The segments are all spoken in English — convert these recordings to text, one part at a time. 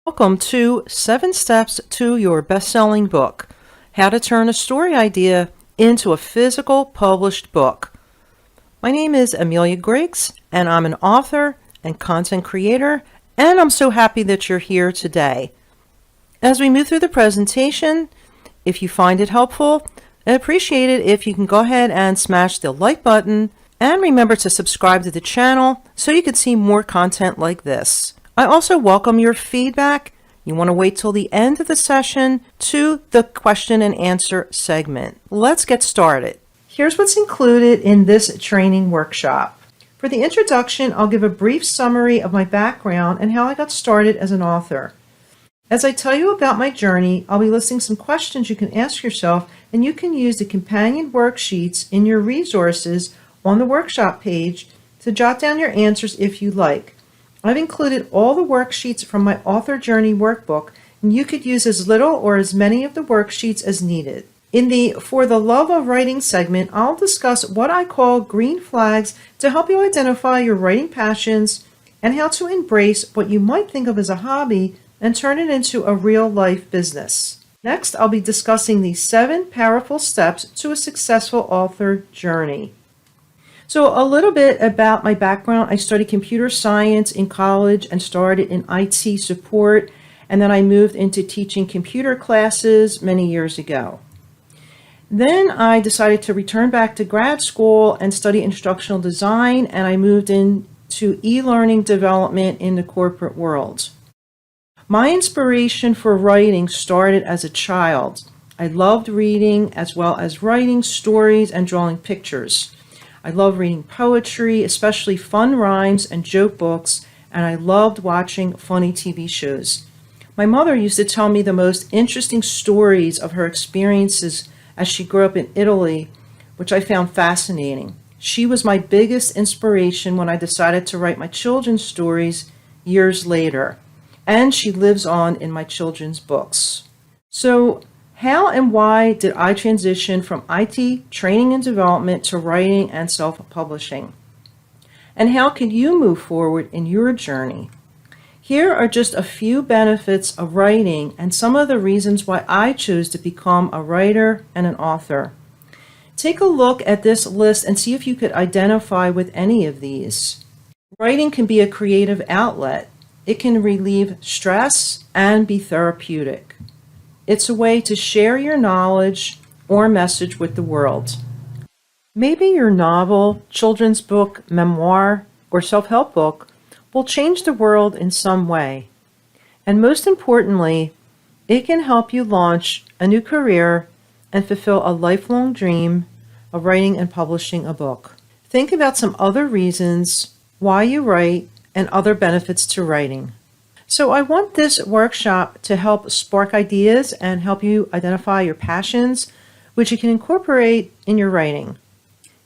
Welcome to 7 Steps to Your Best-Selling Book, How to Turn a Story Idea into a Physical Published Book. My name is Amelia Griggs, and I'm an author and content creator, and I'm so happy that you're here today. As we move through the presentation, if you find it helpful, I'd appreciate it if you can go ahead and smash the like button, and remember to subscribe to the channel so you can see more content like this. I also welcome your feedback. You want to wait till the end of the session to the question and answer segment. Let's get started. Here's what's included in this training workshop. For the introduction, I'll give a brief summary of my background and how I got started as an author. As I tell you about my journey, I'll be listing some questions you can ask yourself, and you can use the companion worksheets in your resources on the workshop page to jot down your answers if you like. I've included all the worksheets from my Author Journey workbook, and you could use as little or as many of the worksheets as needed. In the For the Love of Writing segment, I'll discuss what I call green flags to help you identify your writing passions and how to embrace what you might think of as a hobby and turn it into a real-life business. Next, I'll be discussing the 7 powerful steps to a successful author journey. So a little bit about my background. I studied computer science in college and started in IT support, and then I moved into teaching computer classes many years ago. Then I decided to return back to grad school and study instructional design, and I moved into e-learning development in the corporate world. My inspiration for writing started as a child. I loved reading as well as writing stories and drawing pictures. I love reading poetry, especially fun rhymes and joke books, and I loved watching funny TV shows. My mother used to tell me the most interesting stories of her experiences as she grew up in Italy, which I found fascinating. She was my biggest inspiration when I decided to write my children's stories years later, and she lives on in my children's books. So, how and why did I transition from IT training and development to writing and self-publishing? And how can you move forward in your journey? Here are just a few benefits of writing and some of the reasons why I chose to become a writer and an author. Take a look at this list and see if you could identify with any of these. Writing can be a creative outlet. It can relieve stress and be therapeutic. It's a way to share your knowledge or message with the world. Maybe your novel, children's book, memoir, or self-help book will change the world in some way. And most importantly, it can help you launch a new career and fulfill a lifelong dream of writing and publishing a book. Think about some other reasons why you write and other benefits to writing. So I want this workshop to help spark ideas and help you identify your passions, which you can incorporate in your writing.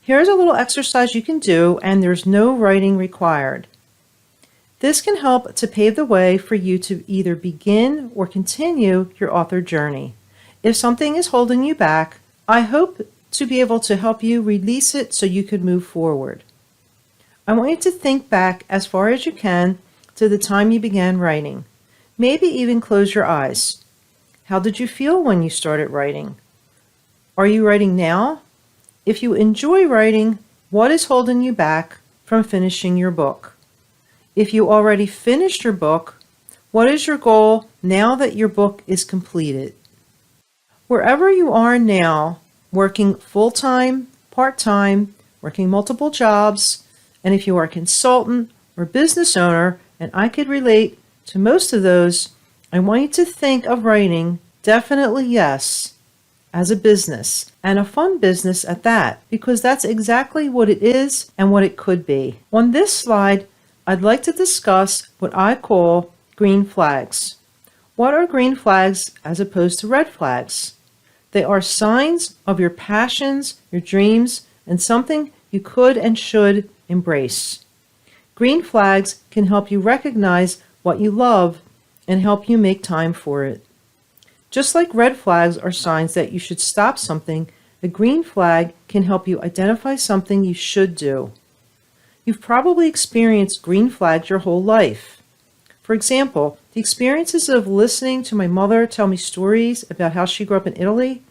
Here's a little exercise you can do, and there's no writing required. This can help to pave the way for you to either begin or continue your author journey. If something is holding you back, I hope to be able to help you release it so you could move forward. I want you to think back as far as you can to the time you began writing. Maybe even close your eyes. How did you feel when you started writing? Are you writing now? If you enjoy writing, what is holding you back from finishing your book? If you already finished your book, what is your goal now that your book is completed? Wherever you are now, working full-time, part-time, working multiple jobs, and if you are a consultant or business owner, and I could relate to most of those, I want you to think of writing, definitely yes, as a business, and a fun business at that, because that's exactly what it is and what it could be. On this slide, I'd like to discuss what I call green flags. What are green flags as opposed to red flags? They are signs of your passions, your dreams, and something you could and should embrace. Green flags can help you recognize what you love and help you make time for it. Just like red flags are signs that you should stop something, a green flag can help you identify something you should do. You've probably experienced green flags your whole life. For example, the experiences of listening to my mother tell me stories about how she grew up in Italy,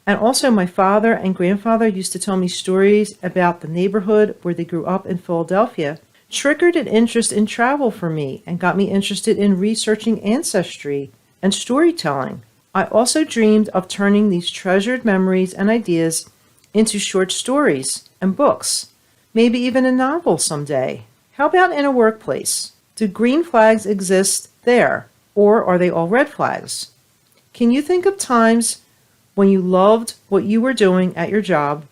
and also my father and grandfather used to tell me stories about the neighborhood where they grew up in Philadelphia, triggered an interest in travel for me and got me interested in researching ancestry and storytelling. I also dreamed of turning these treasured memories and ideas into short stories and books, maybe even a novel someday. How about in a workplace? Do green flags exist there, or are they all red flags? Can you think of times when you loved what you were doing at your job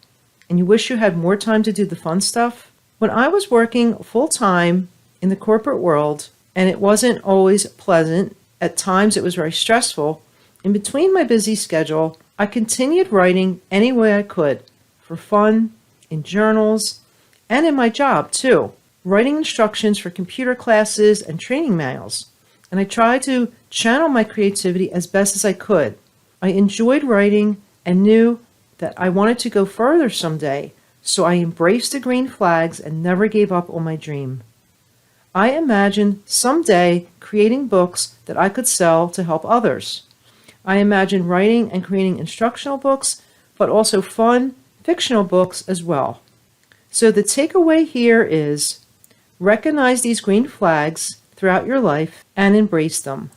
and you wish you had more time to do the fun stuff? When I was working full-time in the corporate world, and it wasn't always pleasant, at times it was very stressful, in between my busy schedule, I continued writing any way I could, for fun, in journals, and in my job too, writing instructions for computer classes and training manuals. And I tried to channel my creativity as best as I could. I enjoyed writing and knew that I wanted to go further someday, so I embraced the green flags and never gave up on my dream. I imagined someday creating books that I could sell to help others. I imagined writing and creating instructional books, but also fun, fictional books as well. So the takeaway here is recognize these green flags throughout your life and embrace them.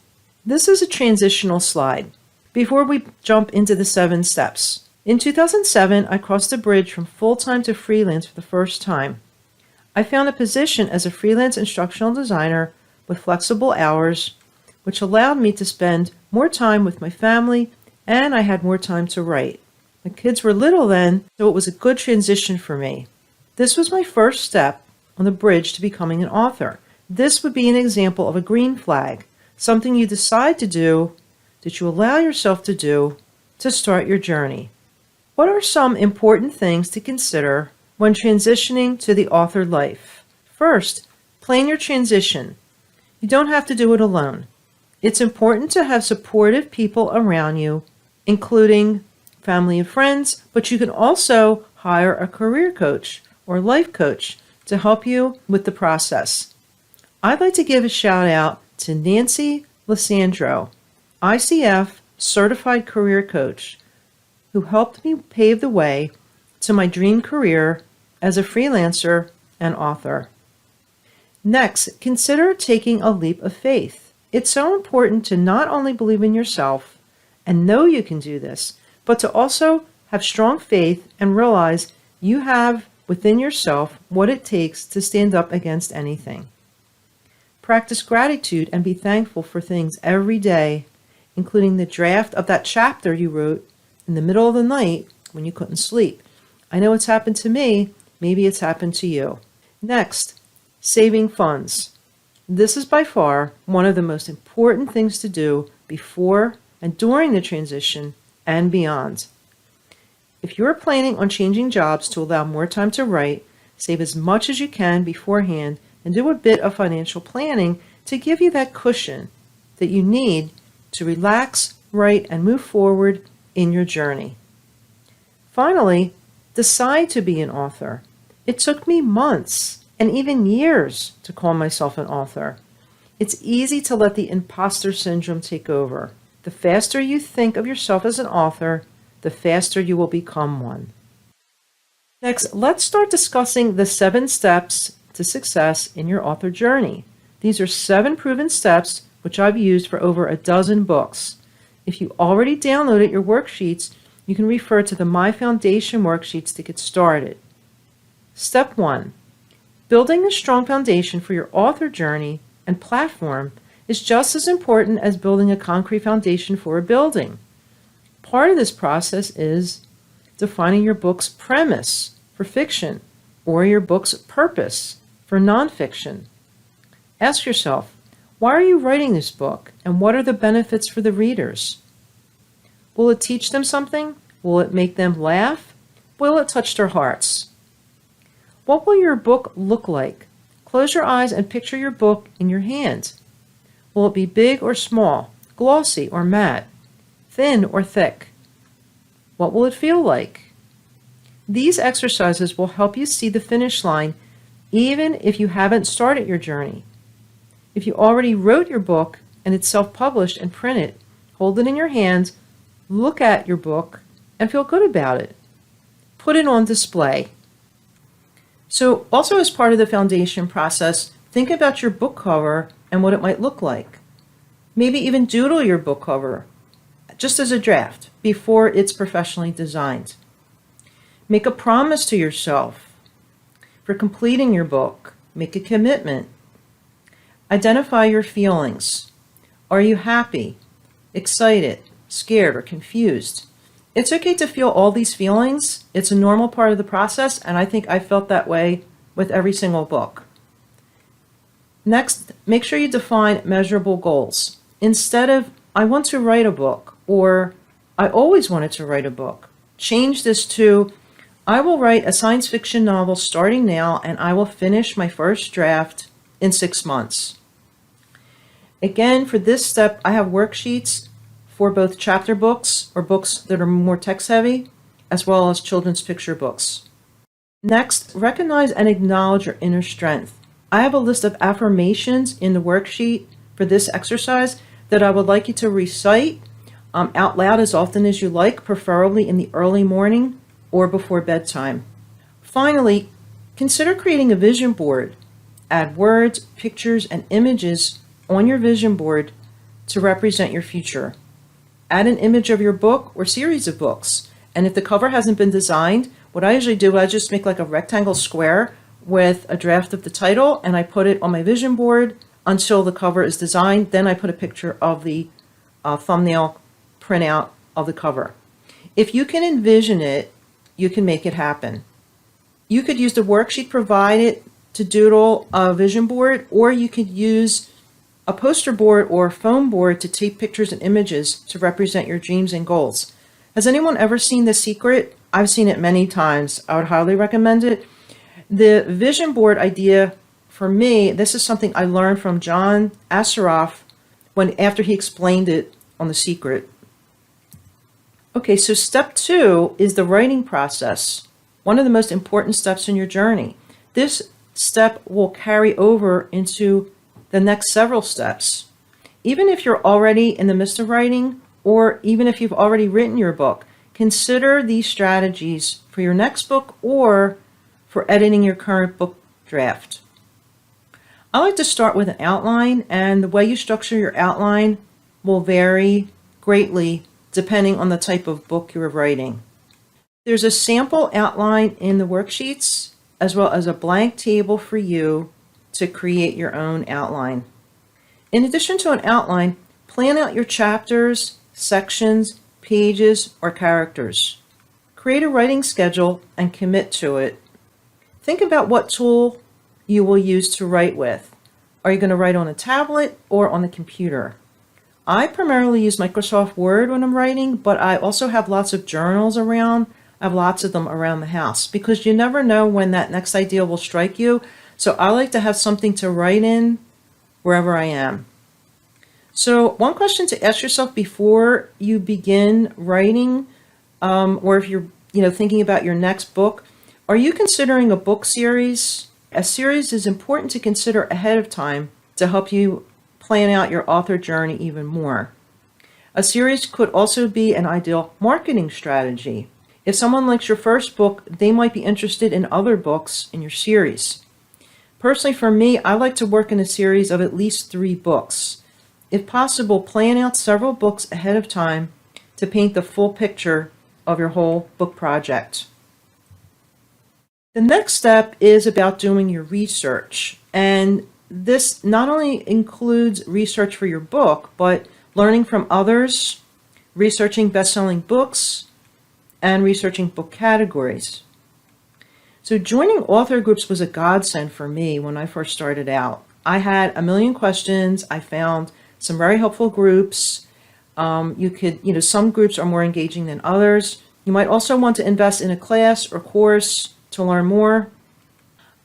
This is a transitional slide. Before we jump into the 7 steps. In 2007, I crossed the bridge from full-time to freelance for the first time. I found a position as a freelance instructional designer with flexible hours, which allowed me to spend more time with my family, and I had more time to write. My kids were little then, so it was a good transition for me. This was my first step on the bridge to becoming an author. This would be an example of a green flag, something you decide to do, that you allow yourself to do, to start your journey. What are some important things to consider when transitioning to the author life? First, plan your transition. You don't have to do it alone. It's important to have supportive people around you, including family and friends, but you can also hire a career coach or life coach to help you with the process. I'd like to give a shout out to Nancy Lissandro, ICF Certified Career Coach, who helped me pave the way to my dream career as a freelancer and author. Next, consider taking a leap of faith. It's so important to not only believe in yourself and know you can do this, but to also have strong faith and realize you have within yourself what it takes to stand up against anything. Practice gratitude and be thankful for things every day, including the draft of that chapter you wrote in the middle of the night when you couldn't sleep. I know it's happened to me. Maybe it's happened to you. Next, saving funds. This is by far one of the most important things to do before and during the transition and beyond. If you're planning on changing jobs to allow more time to write, save as much as you can beforehand and do a bit of financial planning to give you that cushion that you need to relax, write, and move forward in your journey. Finally, decide to be an author. It took me months and even years to call myself an author. It's easy to let the imposter syndrome take over. The faster you think of yourself as an author, the faster you will become one. Next, let's start discussing the 7 steps to success in your author journey. These are 7 proven steps which I've used for over a dozen books. If you already downloaded your worksheets, you can refer to the My Foundation worksheets to get started. Step 1. Building a strong foundation for your author journey and platform is just as important as building a concrete foundation for a building. Part of this process is defining your book's premise for fiction or your book's purpose for nonfiction. Ask yourself, why are you writing this book, and what are the benefits for the readers? Will it teach them something? Will it make them laugh? Will it touch their hearts? What will your book look like? Close your eyes and picture your book in your hand. Will it be big or small, glossy or matte, thin or thick? What will it feel like? These exercises will help you see the finish line even if you haven't started your journey. If you already wrote your book and it's self-published and printed, hold it in your hands, look at your book, and feel good about it. Put it on display. So also as part of the foundation process, think about your book cover and what it might look like. Maybe even doodle your book cover, just as a draft, before it's professionally designed. Make a promise to yourself for completing your book. Make a commitment. Identify your feelings. Are you happy, excited, scared, or confused? It's okay to feel all these feelings. It's a normal part of the process, and I think I felt that way with every single book. Next, make sure you define measurable goals. Instead of, I want to write a book, or I always wanted to write a book, change this to, I will write a science fiction novel starting now, and I will finish my first draft in 6 months. Again, for this step, I have worksheets for both chapter books or books that are more text heavy, as well as children's picture books. Next, recognize and acknowledge your inner strength. I have a list of affirmations in the worksheet for this exercise that I would like you to recite out loud as often as you like, preferably in the early morning or before bedtime. Finally, consider creating a vision board. Add words, pictures, and images on your vision board to represent your future. Add an image of your book or series of books. And if the cover hasn't been designed, what I usually do, I just make like a rectangle square with a draft of the title, and I put it on my vision board until the cover is designed. Then I put a picture of the thumbnail printout of the cover. If you can envision it, you can make it happen. You could use the worksheet provided to doodle a vision board, or you could use a poster board or a foam board to take pictures and images to represent your dreams and goals. Has anyone ever seen The Secret? I've seen it many times. I would highly recommend it. The vision board idea, for me, this is something I learned from John Assaraf after he explained it on The Secret. Okay, so step 2 is the writing process, one of the most important steps in your journey. This step will carry over into the next several steps. Even if you're already in the midst of writing, or even if you've already written your book, consider these strategies for your next book or for editing your current book draft. I like to start with an outline, and the way you structure your outline will vary greatly depending on the type of book you're writing. There's a sample outline in the worksheets, as well as a blank table for you to create your own outline. In addition to an outline, plan out your chapters, sections, pages, or characters. Create a writing schedule and commit to it. Think about what tool you will use to write with. Are you going to write on a tablet or on a computer? I primarily use Microsoft Word when I'm writing, but I also have lots of journals around. I have lots of them around the house because you never know when that next idea will strike you. So I like to have something to write in wherever I am. So one question to ask yourself before you begin writing, or if you're thinking about your next book, are you considering a book series? A series is important to consider ahead of time to help you plan out your author journey even more. A series could also be an ideal marketing strategy. If someone likes your first book, they might be interested in other books in your series. Personally, for me, I like to work in a series of at least 3 books. If possible, plan out several books ahead of time to paint the full picture of your whole book project. The next step is about doing your research. And this not only includes research for your book, but learning from others, researching best-selling books, and researching book categories. So joining author groups was a godsend for me when I first started out. I had a million questions. I found some very helpful groups. Some groups are more engaging than others. You might also want to invest in a class or course to learn more.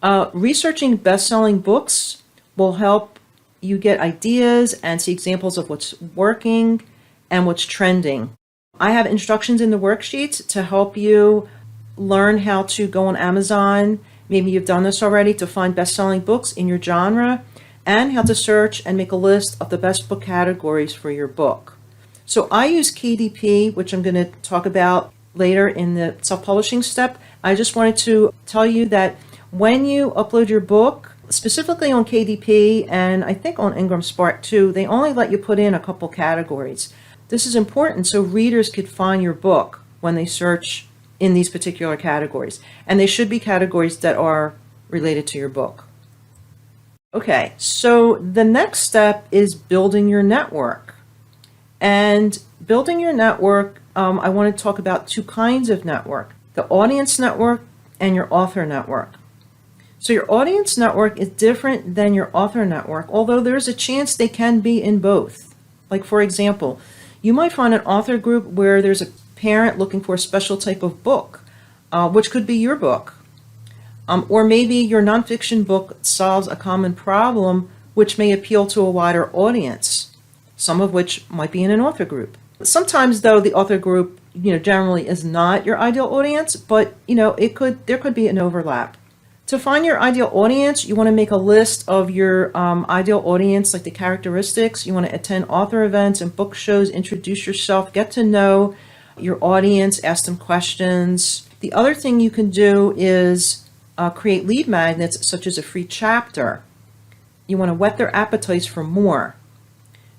Researching best-selling books will help you get ideas and see examples of what's working and what's trending. I have instructions in the worksheets to help you learn how to go on Amazon. Maybe you've done this already, to find best-selling books in your genre and how to search and make a list of the best book categories for your book. So I use KDP, which I'm going to talk about later in the self-publishing step. I just wanted to tell you that when you upload your book, specifically on KDP and I think on Ingram Spark too, they only let you put in a couple categories. This is important so readers could find your book when they search in these particular categories. And they should be categories that are related to your book. Okay, so the next step is building your network. And building your network, I want to talk about two kinds of network, the audience network and your author network. So your audience network is different than your author network, although there's a chance they can be in both. Like for example, you might find an author group where there's a parent looking for a special type of book, which could be your book. Or maybe your nonfiction book solves a common problem which may appeal to a wider audience, some of which might be in an author group. Sometimes though the author group, generally is not your ideal audience, but there could be an overlap. To find your ideal audience, you want to make a list of your ideal audience, like the characteristics. You want to attend author events and book shows, introduce yourself, get to know your audience, ask them questions. The other thing you can do is create lead magnets, such as a free chapter. You want to whet their appetites for more.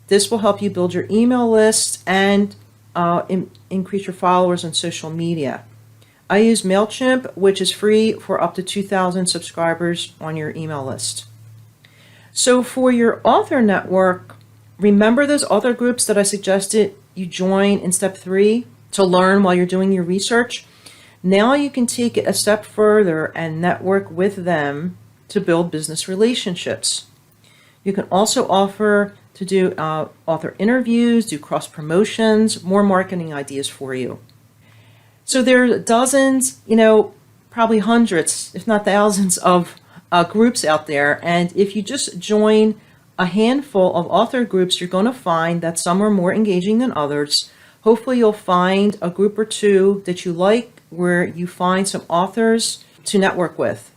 This will help you build your email list and increase your followers on social media. I use MailChimp, which is free for up to 2,000 subscribers on your email list. So for your author network, remember those author groups that I suggested you join in step 3 to learn while you're doing your research? Now you can take it a step further and network with them to build business relationships. You can also offer to do author interviews, do cross promotions, more marketing ideas for you. So there are dozens, probably hundreds, if not thousands of groups out there. And if you just join a handful of author groups, you're going to find that some are more engaging than others. Hopefully you'll find a group or two that you like where you find some authors to network with.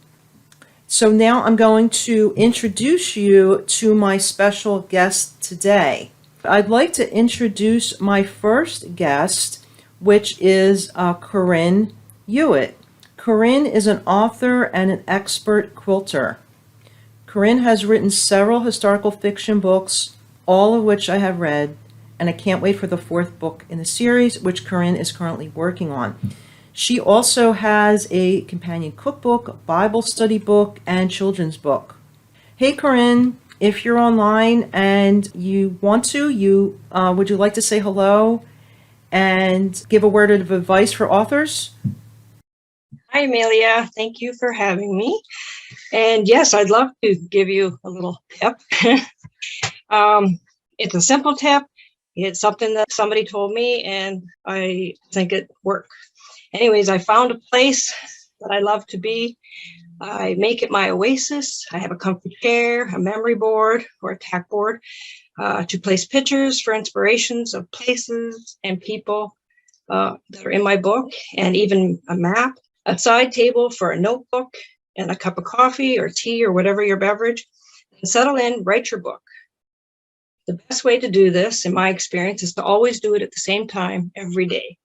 So now I'm going to introduce you to my special guest today. I'd like to introduce my first guest, which is Corinne Hewitt. Corinne is an author and an expert quilter. Corinne has written several historical fiction books, all of which I have read, and I can't wait for the 4th book in the series, which Corinne is currently working on. She also has a companion cookbook, Bible study book, and children's book. Hey Corinne, if you're online and you want to, would you like to say hello and give a word of advice for authors? Hi, Amelia. Thank you for having me. And yes, I'd love to give you a little tip. It's a simple tip. It's something that somebody told me, and I think it worked. Anyways, I found a place that I love to be. I make it my oasis. I have a comfy chair, a memory board, or a tack board to place pictures for inspirations of places and people that are in my book, and even a map, a side table for a notebook, and a cup of coffee or tea or whatever your beverage. And settle in, write your book. The best way to do this, in my experience, is to always do it at the same time every day.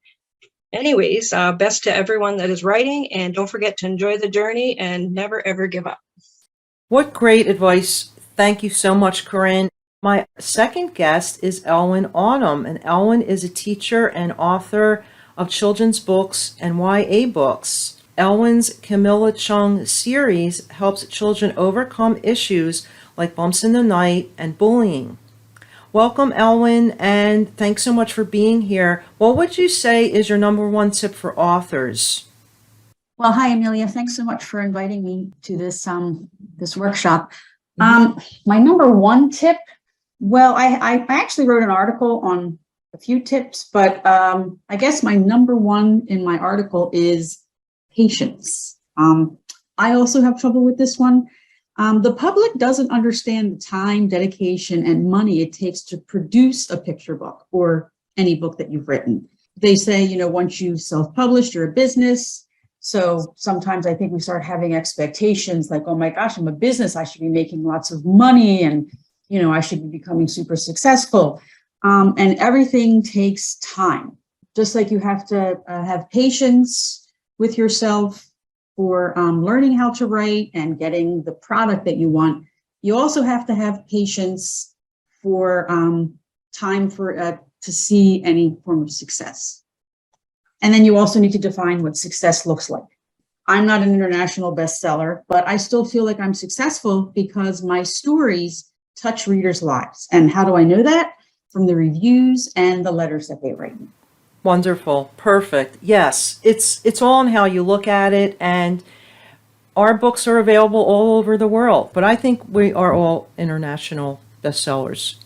Anyways, best to everyone that is writing, and don't forget to enjoy the journey and never, ever give up. What great advice. Thank you so much, Corinne. My second guest is Elwyn Autumn, and Elwyn is a teacher and author of children's books and YA books. Elwyn's Camilla Chung series helps children overcome issues like bumps in the night and bullying. Welcome, Elwyn, and thanks so much for being here. What would you say is your number one tip for authors? Well, hi, Amelia. Thanks so much for inviting me to this this workshop. My number one tip, well, I actually wrote an article on a few tips, but I guess my number one in my article is patience. I also have trouble with this one. The public doesn't understand the time, dedication, and money it takes to produce a picture book or any book that you've written. They say, once you self-publish, you're a business. So sometimes I think we start having expectations like, oh my gosh, I'm a business. I should be making lots of money and, I should be becoming super successful. And everything takes time. Just like you have to have patience with yourself for learning how to write and getting the product that you want. You also have to have patience for time for to see any form of success. And then you also need to define what success looks like. I'm not an international bestseller, but I still feel like I'm successful because my stories touch readers' lives. And how do I know that? From the reviews and the letters that they write me. Wonderful. Perfect. Yes, it's all in how you look at it, and our books are available all over the world, but I think we are all international bestsellers.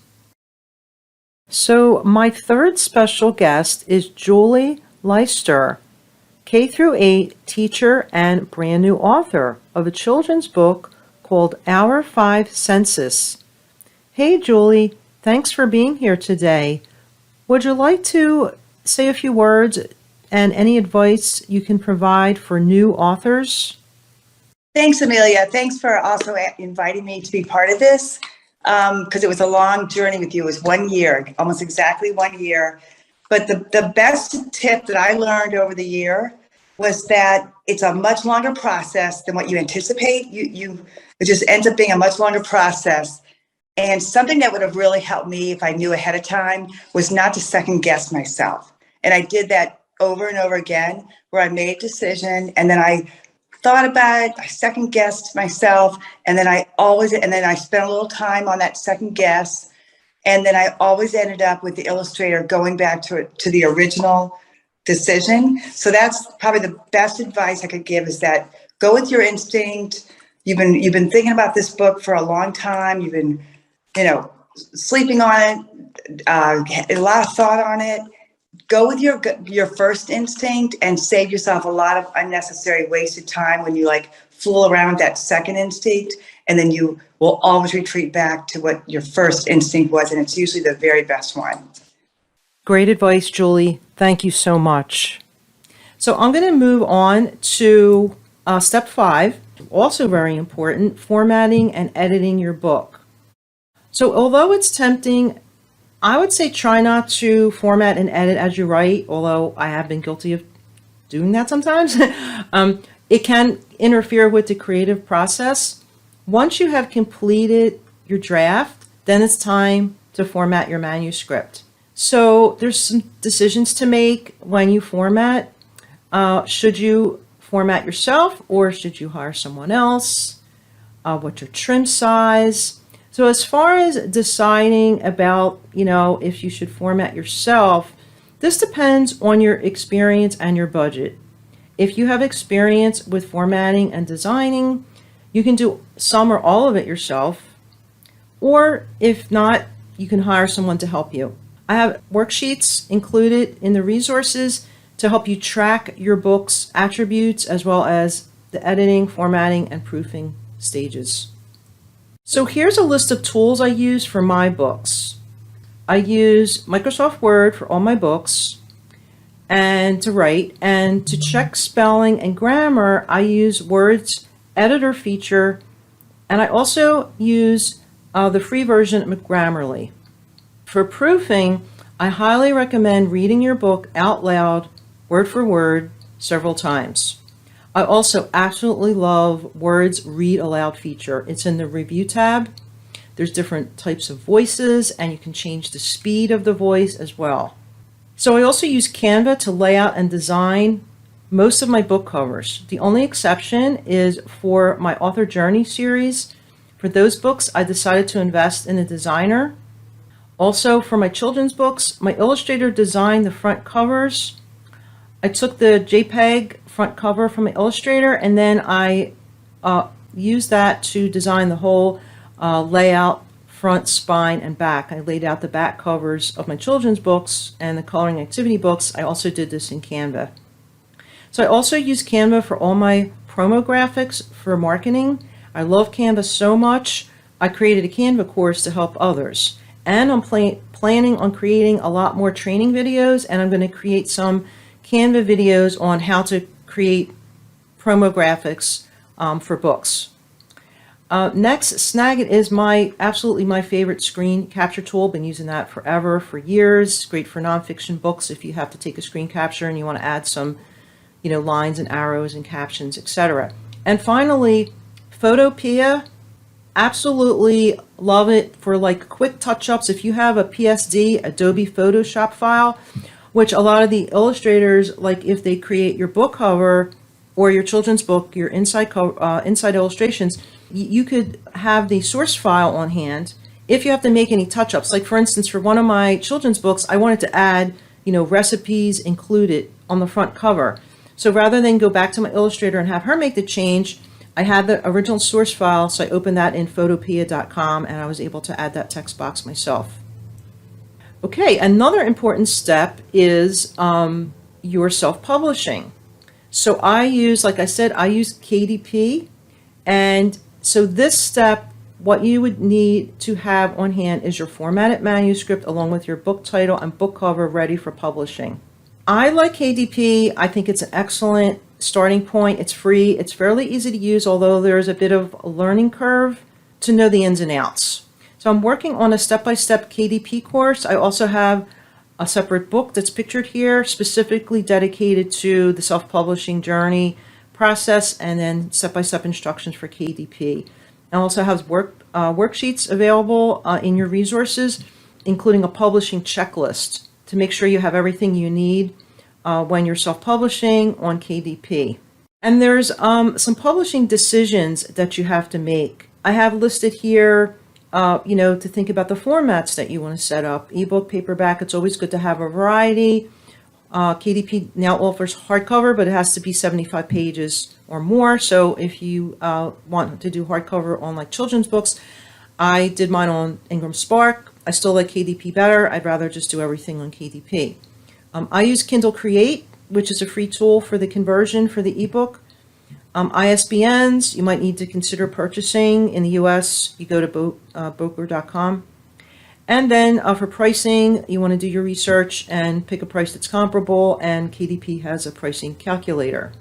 So my third special guest is Julie Leister, K through 8 teacher and brand new author of a children's book called Our 5 Census. Hey Julie, thanks for being here today. Would you like to say a few words and any advice you can provide for new authors? Thanks, Amelia. Thanks for also inviting me to be part of this, because it was a long journey with you. It was 1 year, almost exactly 1 year. But the best tip that I learned over the year was that it's a much longer process than what you anticipate. It just ends up being a much longer process. And something that would have really helped me if I knew ahead of time was not to second guess myself. And I did that over and over again, where I made a decision and then I thought about it, I second guessed myself, and then I spent a little time on that second guess. And then I always ended up with the illustrator going back to the original decision. So that's probably the best advice I could give, is that go with your instinct. You've been thinking about this book for a long time. You've been, sleeping on it, a lot of thought on it. Go with your first instinct and save yourself a lot of unnecessary wasted time when you fool around with that second instinct, and then you will always retreat back to what your first instinct was, and it's usually the very best one. Great advice, Julie. Thank you so much. So I'm going to move on to step 5, also very important, formatting and editing your book. So although it's tempting, I would say try not to format and edit as you write, although I have been guilty of doing that sometimes. It can interfere with the creative process. Once you have completed your draft, then it's time to format your manuscript. So there's some decisions to make when you format. Should you format yourself or should you hire someone else? What's your trim size? So as far as deciding about, if you should format yourself, this depends on your experience and your budget. If you have experience with formatting and designing, you can do some or all of it yourself. Or if not, you can hire someone to help you. I have worksheets included in the resources to help you track your book's attributes as well as the editing, formatting, and proofing stages. So here's a list of tools I use for my books. I use Microsoft Word for all my books and to write, and to check spelling and grammar, I use Word's editor feature, and I also use the free version of Grammarly. For proofing, I highly recommend reading your book out loud, word for word, several times. I also absolutely love Word's Read Aloud feature. It's in the Review tab. There's different types of voices, and you can change the speed of the voice as well. So I also use Canva to lay out and design most of my book covers. The only exception is for my Author Journey series. For those books, I decided to invest in a designer. Also, for my children's books, my illustrator designed the front covers. I took the JPEG front cover from my illustrator, and then I used that to design the whole layout, front, spine, and back. I laid out the back covers of my children's books and the coloring activity books. I also did this in Canva. So I also use Canva for all my promo graphics for marketing. I love Canva so much, I created a Canva course to help others. And I'm planning on creating a lot more training videos, and I'm going to create some Canva videos on how to create promo graphics for books. Next, Snagit is absolutely my favorite screen capture tool. Been using that forever, for years. Great for nonfiction books if you have to take a screen capture and you want to add some, lines and arrows and captions, etc. And finally, Photopea. Absolutely love it for like quick touch-ups. If you have a PSD, Adobe Photoshop file, which a lot of the illustrators, like if they create your book cover or your children's book, your inside illustrations, you could have the source file on hand if you have to make any touch-ups. Like for instance, for one of my children's books, I wanted to add, recipes included on the front cover. So rather than go back to my illustrator and have her make the change, I had the original source file, so I opened that in photopea.com and I was able to add that text box myself. Okay, another important step is your self-publishing. So I use KDP, and so this step, what you would need to have on hand is your formatted manuscript along with your book title and book cover ready for publishing. I like KDP. I think it's an excellent starting point. It's free. It's fairly easy to use, although there's a bit of a learning curve to know the ins and outs. So I'm working on a step-by-step KDP course. I also have a separate book that's pictured here, specifically dedicated to the self-publishing journey process and then step-by-step instructions for KDP. It also has worksheets available in your resources, including a publishing checklist to make sure you have everything you need when you're self-publishing on KDP. And there's some publishing decisions that you have to make. I have listed here, to think about the formats that you want to set up. eBook, paperback, it's always good to have a variety. KDP now offers hardcover, but it has to be 75 pages or more. So if you want to do hardcover on like children's books, I did mine on Ingram Spark. I still like KDP better. I'd rather just do everything on KDP. I use Kindle Create, which is a free tool for the conversion for the ebook. ISBNs, you might need to consider purchasing. In the US, you go to Boker.com. And then for pricing, you want to do your research and pick a price that's comparable, and KDP has a pricing calculator.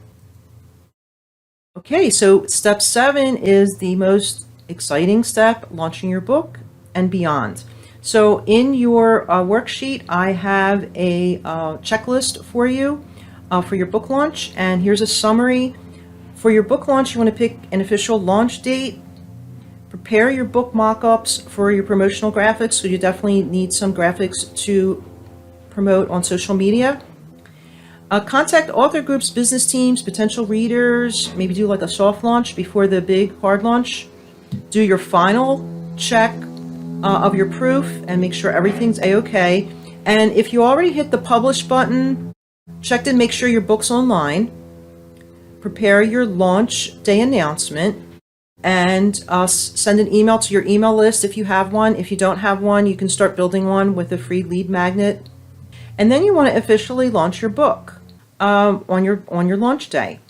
Okay, so step 7 is the most exciting step, launching your book and beyond. So in your worksheet, I have a checklist for you for your book launch, and here's a summary. For your book launch, you want to pick an official launch date. Prepare your book mock-ups for your promotional graphics, so you definitely need some graphics to promote on social media. Contact author groups, business teams, potential readers, maybe do like a soft launch before the big hard launch. Do your final check of your proof and make sure everything's a-okay. And if you already hit the publish button, check to make sure your book's online. Prepare your launch day announcement and send an email to your email list if you have one. If you don't have one, you can start building one with a free lead magnet. And then you want to officially launch your book on your launch day.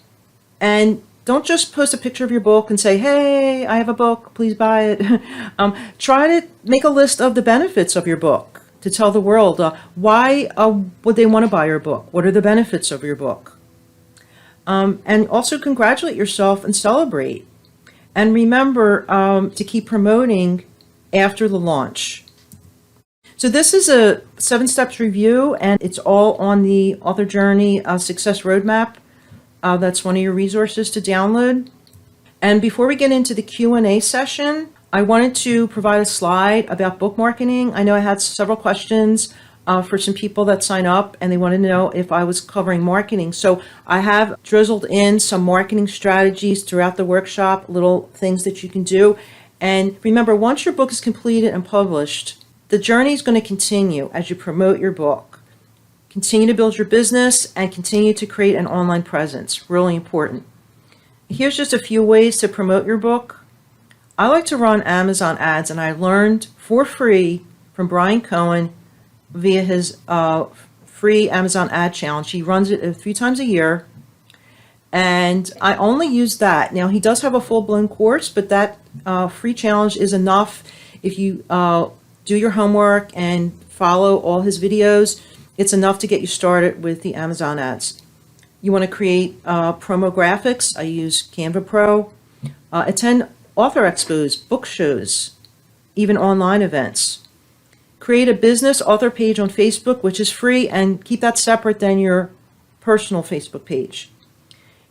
And don't just post a picture of your book and say, hey, I have a book, please buy it. Try to make a list of the benefits of your book to tell the world why would they want to buy your book? What are the benefits of your book? And also congratulate yourself and celebrate. And remember to keep promoting after the launch. So this is a 7 steps review, and it's all on the Author Journey Success Roadmap. That's one of your resources to download. And before we get into the Q&A session, I wanted to provide a slide about book marketing. I know I had several questions for some people that sign up, and they wanted to know if I was covering marketing. So I have drizzled in some marketing strategies throughout the workshop, little things that you can do. And remember, once your book is completed and published, the journey is going to continue as you promote your book. Continue to build your business and continue to create an online presence. Really important. Here's just a few ways to promote your book. I like to run Amazon ads, and I learned for free from Brian Cohen via his free Amazon ad challenge. He runs it a few times a year, and I only use that. Now, he does have a full-blown course, but that free challenge is enough. If you do your homework and follow all his videos, it's enough to get you started with the Amazon ads. You want to create promo graphics. I use Canva Pro. Attend author expos, book shows, even online events. Create a business author page on Facebook, which is free, and keep that separate than your personal Facebook page.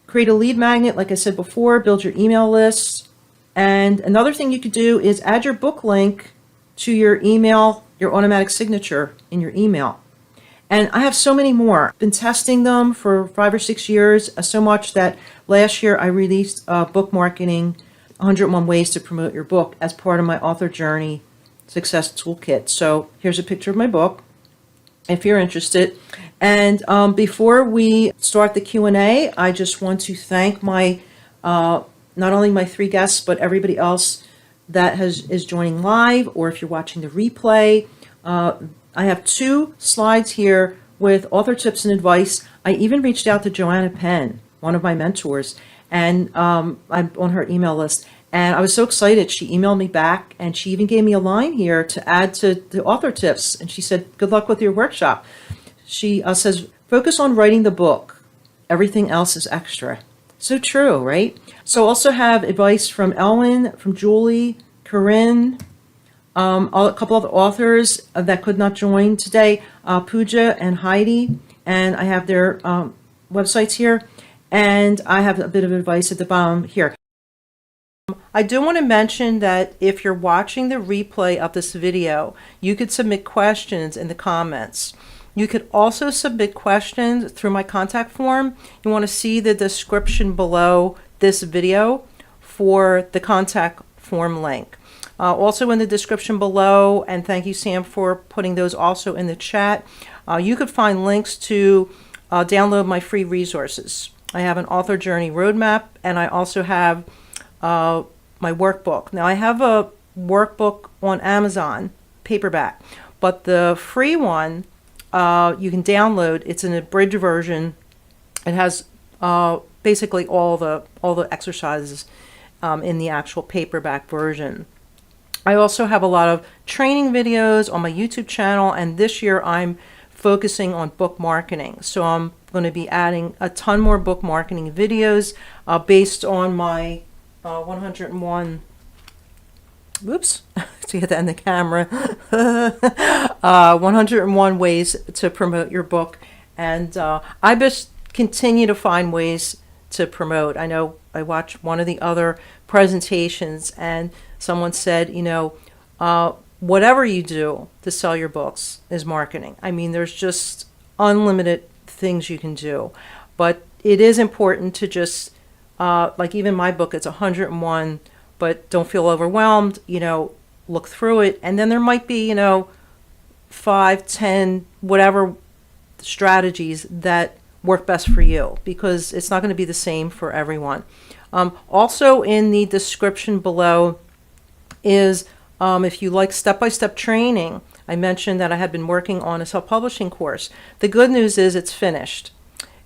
Create a lead magnet, like I said before, build your email list. And another thing you could do is add your book link to your email, your automatic signature in your email. And I have so many more. I've been testing them for 5 or 6 years, so much that last year I released Book Marketing 101 Ways to Promote Your Book as part of my Author Journey Success Toolkit. So here's a picture of my book, if you're interested. And before we start the Q&A, I just want to thank my not only my 3 guests, but everybody else that is joining live, or if you're watching the replay. I have 2 slides here with author tips and advice. I even reached out to Joanna Penn, one of my mentors, and I'm on her email list. And I was so excited. She emailed me back, and she even gave me a line here to add to the author tips. And she said, "Good luck with your workshop." She says, "Focus on writing the book. Everything else is extra." So true, right? So also have advice from Ellen, from Julie, Corinne, a couple of authors that could not join today, Pooja and Heidi, and I have their websites here, and I have a bit of advice at the bottom here. I do want to mention that if you're watching the replay of this video, you could submit questions in the comments. You could also submit questions through my contact form. You want to see the description below this video for the contact form link. Also in the description below, and thank you, Sam, for putting those also in the chat, you could find links to download my free resources. I have an author journey roadmap, and I also have my workbook. Now, I have a workbook on Amazon, paperback, but the free one you can download. It's an abridged version. It has basically all the exercises in the actual paperback version. I also have a lot of training videos on my YouTube channel, and this year I'm focusing on book marketing. So I'm going to be adding a ton more book marketing videos based on my 101, whoops, to get that in the camera, 101 ways to promote your book. And I just continue to find ways to promote. I know I watched one of the other presentations, and someone said, whatever you do to sell your books is marketing. I mean, there's just unlimited things you can do, but it is important to just, like even my book, it's 101, but don't feel overwhelmed, look through it. And then there might be, 5, 10, whatever strategies that work best for you, because it's not going to be the same for everyone. Also in the description below is if you like step-by-step training. I mentioned that I had been working on a self-publishing course. The good news is it's finished.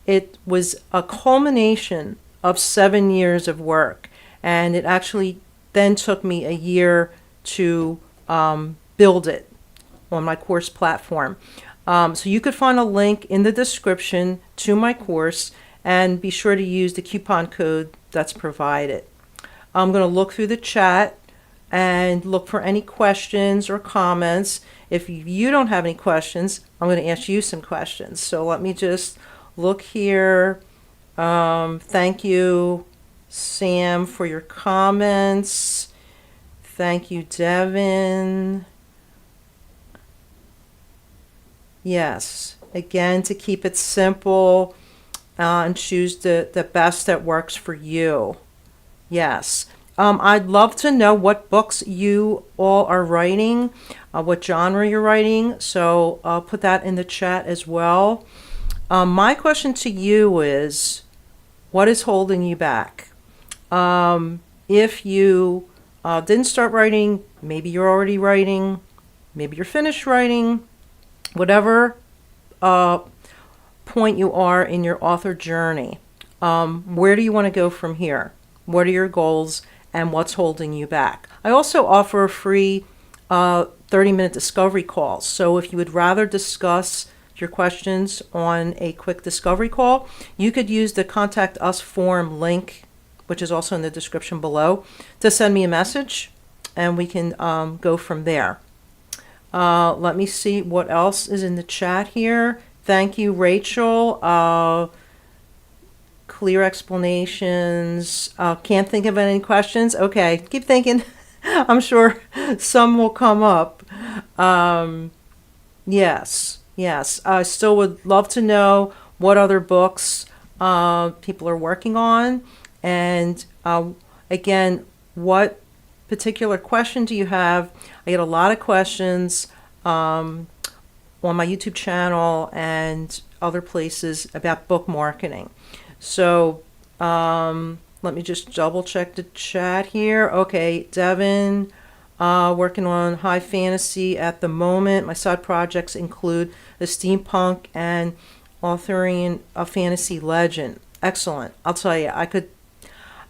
It was a culmination of 7 years of work, and it actually then took me a year to build it on my course platform. So you could find a link in the description to my course, and be sure to use the coupon code that's provided. I'm going to look through the chat and look for any questions or comments. If you don't have any questions, I'm going to ask you some questions. So let me just look here. Thank you, Sam, for your comments. Thank you, Devin. Yes, again, to keep it simple and choose the best that works for you. Yes. I'd love to know what books you all are writing, what genre you're writing. So I'll put that in the chat as well. My question to you is, what is holding you back? If you didn't start writing, maybe you're already writing, maybe you're finished writing, whatever point you are in your author journey, where do you want to go from here? What are your goals, and what's holding you back? I also offer a free 30-minute discovery calls. So if you would rather discuss your questions on a quick discovery call, you could use the Contact Us form link, which is also in the description below, to send me a message, and we can go from there. Let me see what else is in the chat here. Thank you, Rachel. Clear explanations. Can't think of any questions. Okay, keep thinking. I'm sure some will come up. Yes. I still would love to know what other books people are working on. And again, what particular question do you have? I get a lot of questions on my YouTube channel and other places about book marketing. So let me just double check the chat here. Okay, Devin, working on high fantasy at the moment. My side projects include the steampunk and authoring a fantasy legend. Excellent. I'll tell you,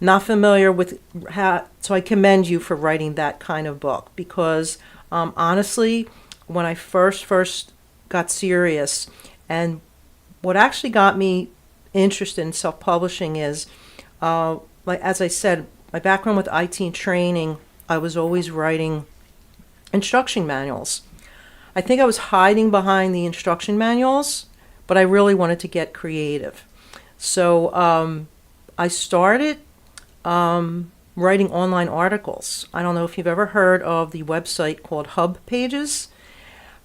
not familiar with how, so I commend you for writing that kind of book, because honestly, when I first got serious, and what actually got me interested in self-publishing is, like as I said, my background with IT and training, I was always writing instruction manuals. I think I was hiding behind the instruction manuals, but I really wanted to get creative. So I started writing online articles. I don't know if you've ever heard of the website called Hub Pages.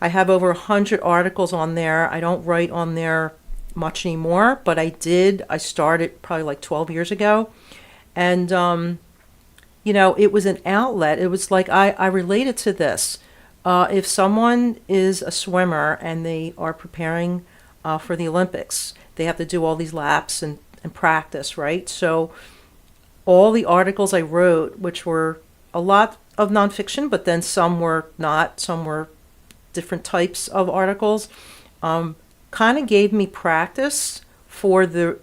I have over 100 articles on there. I don't write on there much anymore, but I did. I started probably like 12 years ago. And, it was an outlet. It was like I related to this. If someone is a swimmer and they are preparing for the Olympics, they have to do all these laps and practice, right? So all the articles I wrote, which were a lot of nonfiction, but then some were not, some were different types of articles, kind of gave me practice for the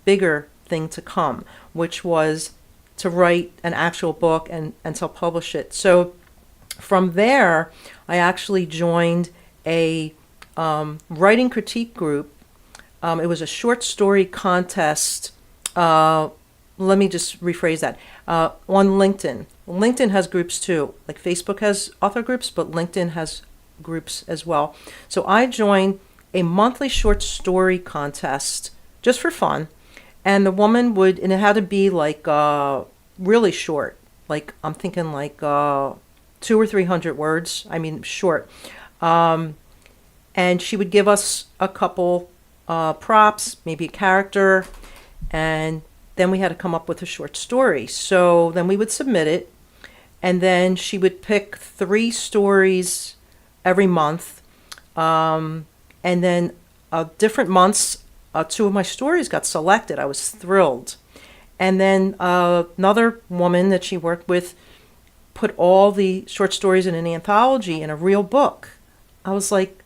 bigger thing to come, which was to write an actual book and self-publish it. So from there, I actually joined a writing critique group. It was a short story contest. Let me just rephrase that. On LinkedIn. LinkedIn has groups too. Like Facebook has author groups, but LinkedIn has groups as well. So I joined a monthly short story contest just for fun. And the woman and it had to be like really short. Like I'm thinking like 200 or 300 words. I mean, short. And she would give us a couple props, maybe a character, and then we had to come up with a short story. So then we would submit it, and then she would pick 3 stories every month. And then different months, 2 of my stories got selected. I was thrilled. And then another woman that she worked with put all the short stories in an anthology in a real book. I was like,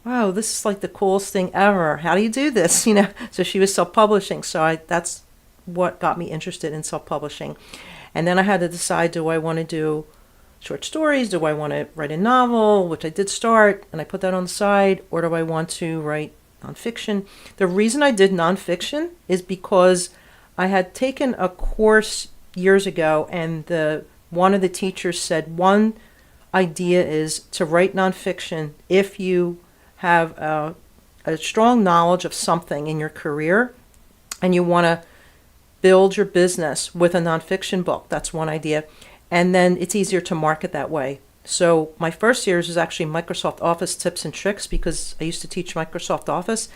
wow, this is like the coolest thing ever. How do you do this? So she was self-publishing. So that's what got me interested in self-publishing. And then I had to decide, do I want to do short stories? Do I want to write a novel, which I did start, and I put that on the side, or do I want to write nonfiction? The reason I did nonfiction is because I had taken a course years ago, and one of the teachers said one idea is to write nonfiction if you have a strong knowledge of something in your career and you want to build your business with a nonfiction book. That's one idea. And then it's easier to market that way. So my first years was actually Microsoft Office tips and tricks, because I used to teach Microsoft Office.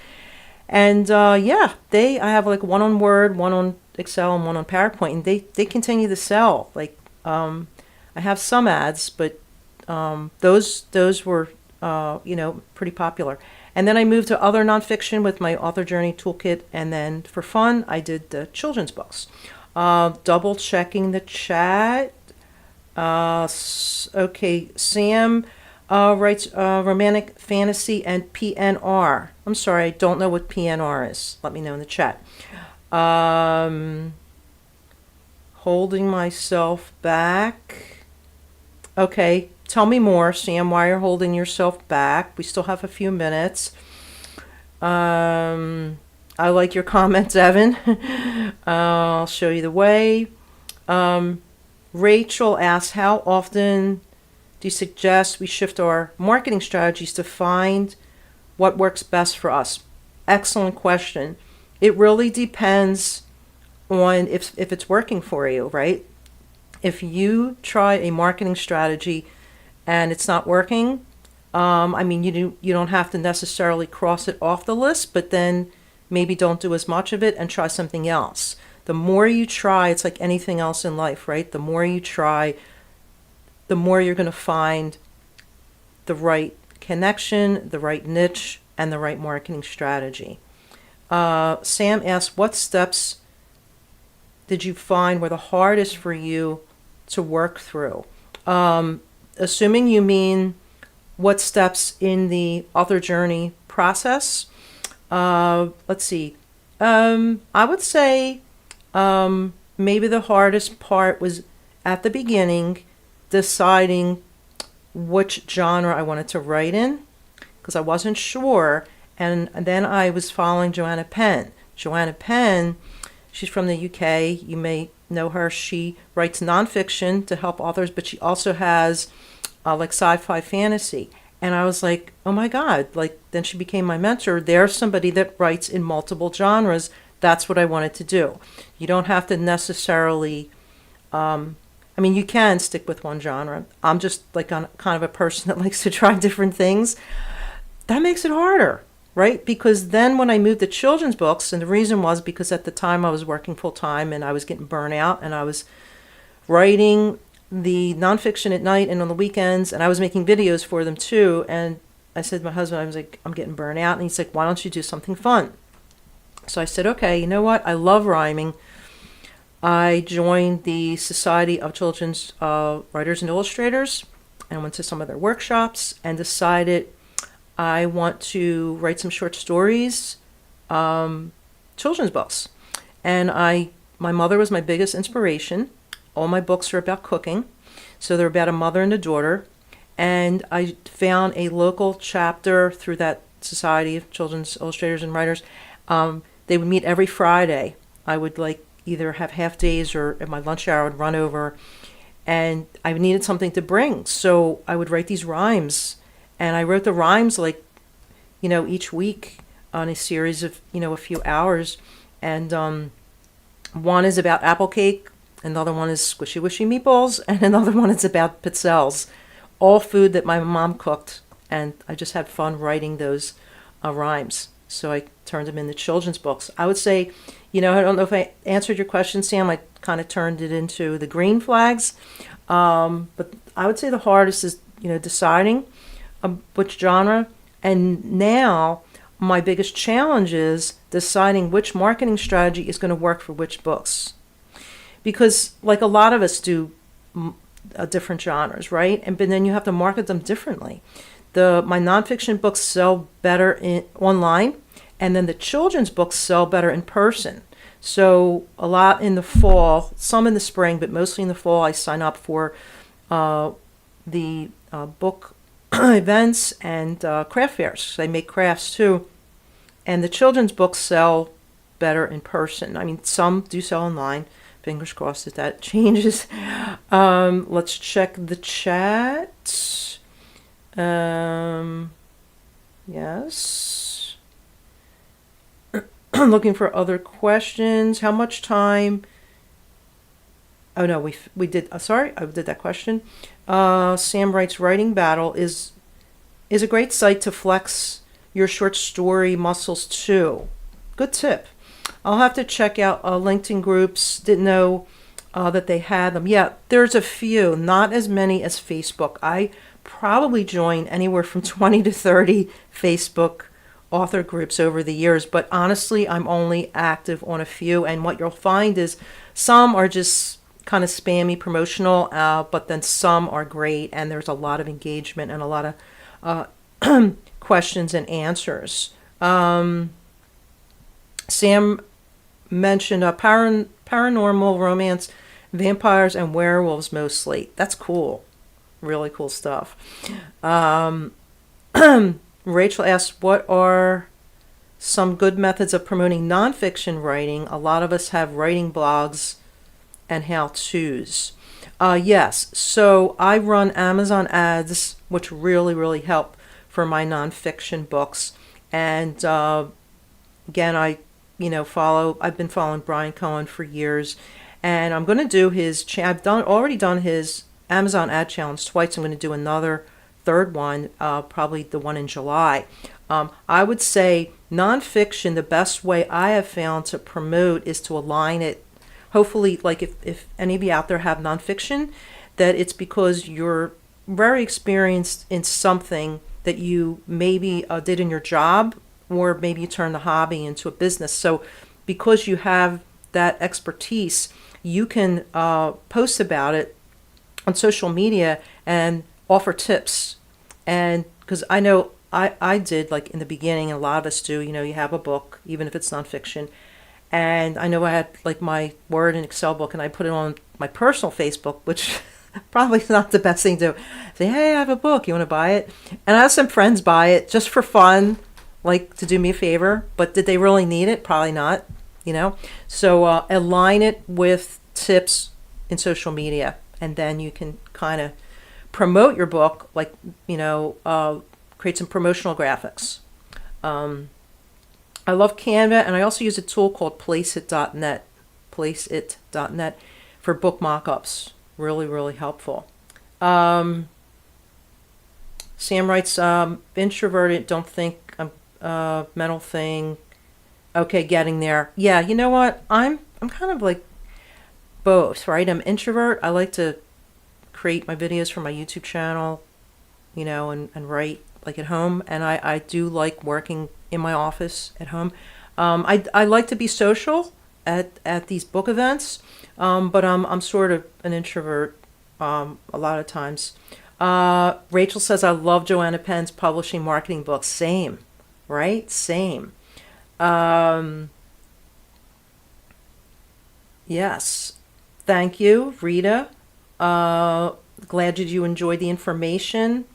And I have like one on Word, one on Excel, and one on PowerPoint, and they continue to sell. Like I have some ads, but those were pretty popular. And then I moved to other nonfiction with my Author Journey Toolkit, and then for fun, I did the children's books. Double checking the chat. Okay, Sam writes romantic fantasy and PNR. I'm sorry, I don't know what PNR is. Let me know in the chat. Holding myself back. Okay, tell me more, Sam, why you're holding yourself back. We still have a few minutes. I like your comments, Evan. I'll show you the way. Rachel asks, how often do you suggest we shift our marketing strategies to find what works best for us? Excellent question. It really depends on if it's working for you, right? If you try a marketing strategy and it's not working, I mean, you don't have to necessarily cross it off the list, but then maybe don't do as much of it and try something else. The more you try, it's like anything else in life, right? The more you try, the more you're going to find the right connection, the right niche, and the right marketing strategy. Sam asks, what steps did you find were the hardest for you to work through? Assuming you mean what steps in the author journey process. Let's see. I would say maybe the hardest part was at the beginning deciding which genre I wanted to write in, because I wasn't sure. And then I was following Joanna Penn. Joanna Penn, she's from the UK. You may know her. She writes nonfiction to help authors, but she also has like sci-fi fantasy. And I was like, oh my God, like then she became my mentor. There's somebody that writes in multiple genres. That's what I wanted to do. You don't have to necessarily, I mean, you can stick with one genre. I'm just like kind of a person that likes to try different things. That makes it harder, right? Because then when I moved to children's books, and the reason was because at the time I was working full time and I was getting burnt out, and I was writing the nonfiction at night and on the weekends, and I was making videos for them too. And I said to my husband, I was like, I'm getting burnt out. And he's like, why don't you do something fun? So I said, okay, you know what? I love rhyming. I joined the Society of Children's Writers and Illustrators and went to some of their workshops and decided I want to write some short stories, children's books. And my mother was my biggest inspiration. All my books are about cooking. So they're about a mother and a daughter. And I found a local chapter through that Society of Children's Illustrators and Writers. They would meet every Friday. I would like either have half days or at my lunch hour I would run over, and I needed something to bring. So I would write these rhymes, and I wrote the rhymes like, each week on a series of, a few hours. And one is about apple cake, another one is squishy wishy meatballs, and another one is about pizzelles, all food that my mom cooked. And I just had fun writing those rhymes. So I turned them into children's books. I would say, I don't know if I answered your question, Sam. I kind of turned it into the green flags. But I would say the hardest is, deciding which genre. And now my biggest challenge is deciding which marketing strategy is going to work for which books. Because like a lot of us do different genres, right? But then you have to market them differently. My nonfiction books sell better online, and then the children's books sell better in person. So a lot in the fall, some in the spring, but mostly in the fall, I sign up for the book events and craft fairs. They make crafts too. And the children's books sell better in person. I mean, some do sell online. Fingers crossed that changes. Let's check the chat. Yes. Looking for other questions. How much time? Oh no, we did. Sorry, I did that question. Sam writes, Writing Battle is a great site to flex your short story muscles too. Good tip. I'll have to check out LinkedIn groups. Didn't know that they had them. Yeah, there's a few, not as many as Facebook. I probably joined anywhere from 20 to 30 Facebook author groups over the years, but honestly, I'm only active on a few. And what you'll find is some are just kind of spammy promotional, but then some are great, and there's a lot of engagement and a lot of questions and answers. Sam mentioned paranormal romance, vampires and werewolves mostly. That's cool. Really cool stuff. Rachel asks, what are some good methods of promoting nonfiction writing? A lot of us have writing blogs and how-tos. Yes, so I run Amazon ads, which really help for my nonfiction books. And again, I've been following Brian Cohen for years, and I'm going to do his. I've already done his Amazon ad challenge twice. I'm going to do another third one, probably the one in July. I would say nonfiction, the best way I have found to promote is to align it. Hopefully, like if any of you out there have nonfiction, that it's because you're very experienced in something that you maybe did in your job, or maybe you turned the hobby into a business. So because you have that expertise, you can post about it on social media and offer tips. And because I know I did, like in the beginning, and a lot of us do, you have a book, even if it's nonfiction. And I know I had like my Word and Excel book, and I put it on my personal Facebook, which probably is not the best thing to say, hey, I have a book, you want to buy it? And I have some friends buy it just for fun, like to do me a favor, but did they really need it? Probably not, So align it with tips in social media, and then you can kind of promote your book, like, create some promotional graphics. I love Canva, and I also use a tool called placeit.net for book mock-ups. Really helpful. Sam writes, introverted, don't think I'm mental thing. Okay, getting there. Yeah, you know what? I'm kind of like both, right? I'm introvert. I like to create my videos for my YouTube channel, and write like at home. And I do like working in my office at home. I like to be social at these book events, but I'm sort of an introvert a lot of times. Rachel says, I love Joanna Penn's publishing marketing books. Same, right? Same. Yes. Thank you, Rita. Glad that you enjoyed the information.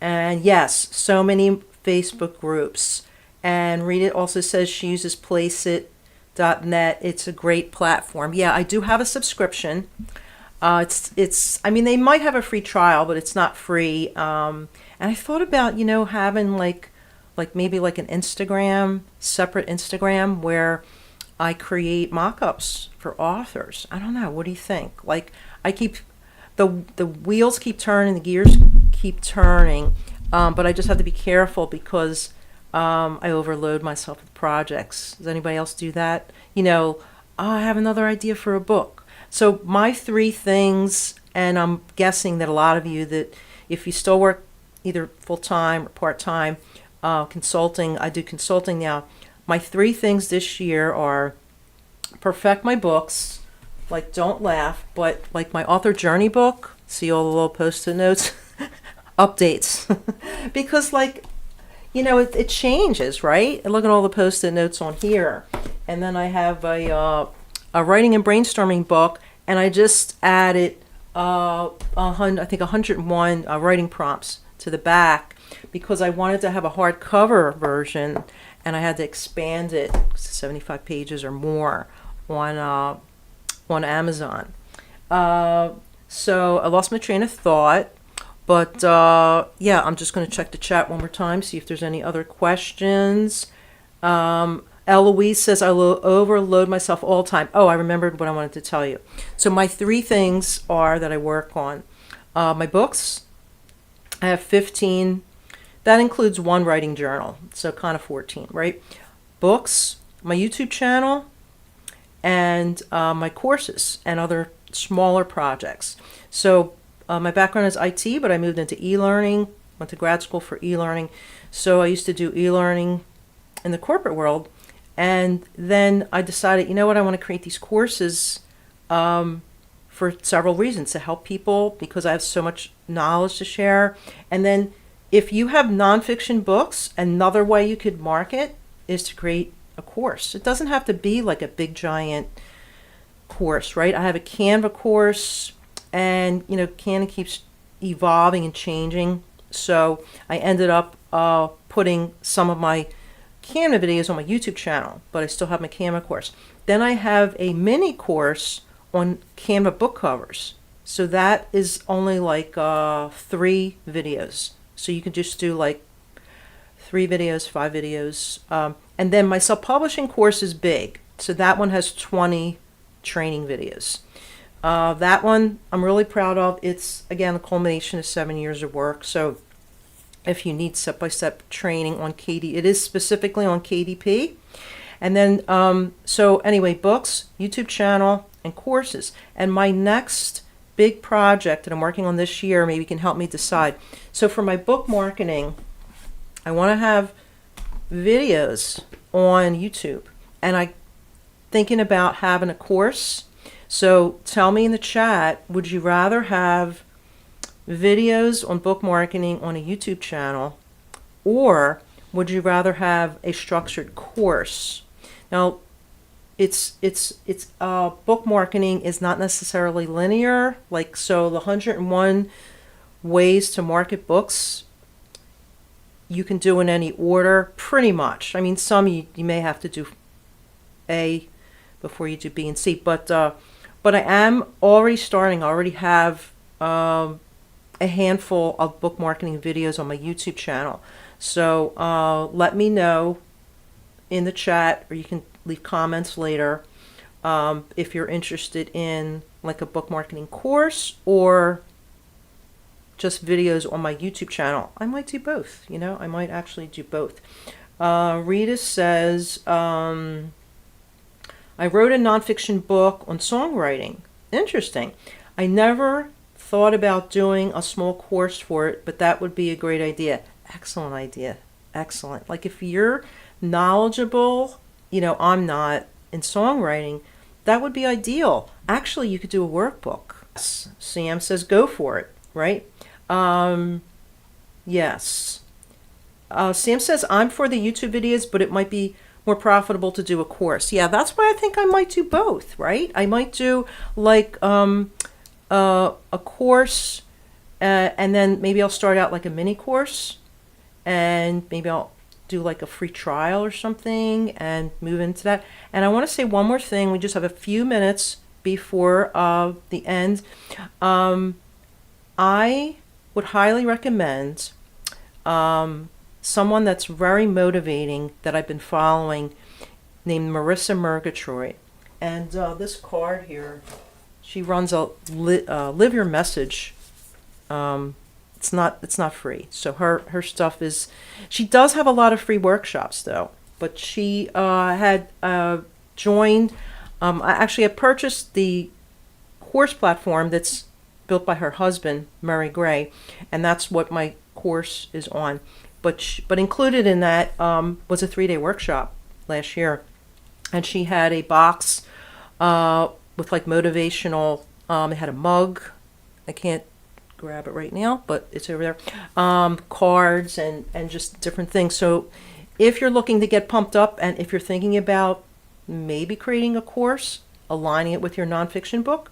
And yes, so many Facebook groups. And Rita also says she uses placeit.net. It's a great platform. Yeah, I do have a subscription. I mean, they might have a free trial, but it's not free. And I thought about, having like maybe like an Instagram, separate Instagram, where I create mock-ups for authors. I don't know. What do you think? Like, I keep the wheels keep turning, the gears keep turning, but I just have to be careful because I overload myself with projects. Does anybody else do that? I have another idea for a book. So my 3 things, and I'm guessing that a lot of you, that if you still work either full-time or part-time, consulting, I do consulting now. My 3 things this year are perfect my books, like Don't Laugh, but like my author journey book, see all the little post-it notes, updates, because it changes, right? And look at all the post-it notes on here. And then I have a writing and brainstorming book, and I just added I think 101 writing prompts to the back because I wanted to have a hardcover version, and I had to expand it to 75 pages or more on Amazon. So I lost my train of thought, but yeah, I'm just going to check the chat one more time, see if there's any other questions. Eloise says, I will overload myself all the time. Oh, I remembered what I wanted to tell you. So my 3 things are that I work on. My books, I have 15. That includes 1 writing journal, so kind of 14, right? Books, my YouTube channel, and my courses and other smaller projects. So my background is IT, but I moved into e-learning, went to grad school for e-learning. So I used to do e-learning in the corporate world. And then I decided, I want to create these courses for several reasons, to help people because I have so much knowledge to share. And then if you have nonfiction books, another way you could market is to create a course. It doesn't have to be like a big giant course, right? I have a Canva course, and Canva keeps evolving and changing. So I ended up putting some of my Canva videos on my YouTube channel, but I still have my Canva course. Then I have a mini course on Canva book covers. So that is only like 3 videos. So you can just do like 3 videos, 5 videos. And then my self-publishing course is big. So that one has 20 training videos. That one I'm really proud of. It's, again, a culmination of 7 years of work. So if you need step-by-step training on KD, it is specifically on KDP. And then, so anyway, books, YouTube channel, and courses. And my next big project that I'm working on this year, maybe you can help me decide. So for my book marketing, I want to have videos on YouTube. And I'm thinking about having a course. So tell me in the chat, would you rather have videos on book marketing on a YouTube channel, or would you rather have a structured course? Now, book marketing is not necessarily linear. Like, so the 101 ways to market books, you can do in any order, pretty much. I mean, some you may have to do A before you do B and C, but I am already starting. I already have a handful of book marketing videos on my YouTube channel. So let me know in the chat, or you can leave comments later, if you're interested in like a book marketing course or just videos on my YouTube channel. I might do both, you know, I might actually do both. Rita says, I wrote a nonfiction book on songwriting. Interesting. I never thought about doing a small course for it, but that would be a great idea. Excellent idea. Excellent. Like if you're knowledgeable, you know, I'm not, in songwriting, that would be ideal. Actually, you could do a workbook. Sam says go for it, right? Yes. Sam says I'm for the YouTube videos, but it might be more profitable to do a course. Yeah, that's why I think I might do both, right? I might do like a course, and then maybe I'll start out like a mini course, and maybe I'll do like a free trial or something and move into that. And I want to say one more thing. We just have a few minutes before the end. I would highly recommend someone that's very motivating that I've been following, named Marissa Murgatroyd. And this card here, she runs a Live Your Message. It's not free. So her stuff is, she does have a lot of free workshops though, but she had joined, I had purchased the course platform that's built by her husband, Murray Gray, and that's what my course is on. But included in that was a 3-day workshop last year, and she had a box with like motivational, it had a mug, I can't grab it right now, but it's over there, cards and just different things. So if you're looking to get pumped up, and if you're thinking about maybe creating a course, aligning it with your nonfiction book,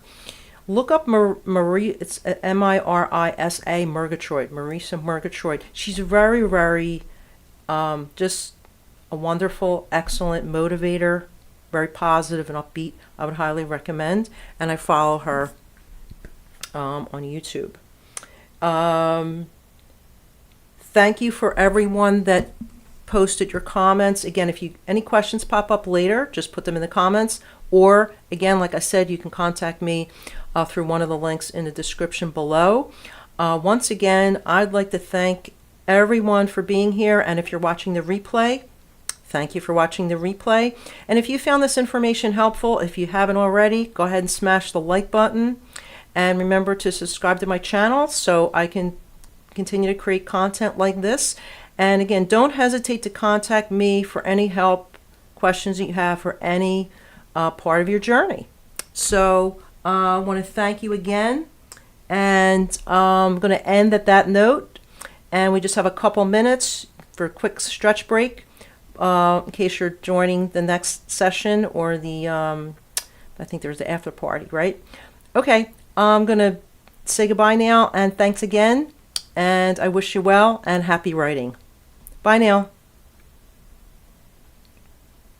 look up Marie, it's M-I-R-I-S-A, Murgatroyd, Marissa Murgatroyd. She's very, very, just a wonderful, excellent motivator, very positive and upbeat. I would highly recommend, and I follow her on YouTube. Thank you for everyone that posted your comments. Again, if any questions pop up later, just put them in the comments, or again, like I said, you can contact me through one of the links in the description below. Once again, I'd like to thank everyone for being here, and if you're watching the replay, thank you for watching the replay. And if you found this information helpful, if you haven't already, go ahead and smash the like button. And remember to subscribe to my channel so I can continue to create content like this. And again, don't hesitate to contact me for any help, questions that you have for any part of your journey. So I want to thank you again. And I'm going to end at that note. And we just have a couple minutes for a quick stretch break in case you're joining the next session or the, I think there's the after party, right? Okay. I'm going to say goodbye now, and thanks again. And I wish you well and happy writing. Bye now.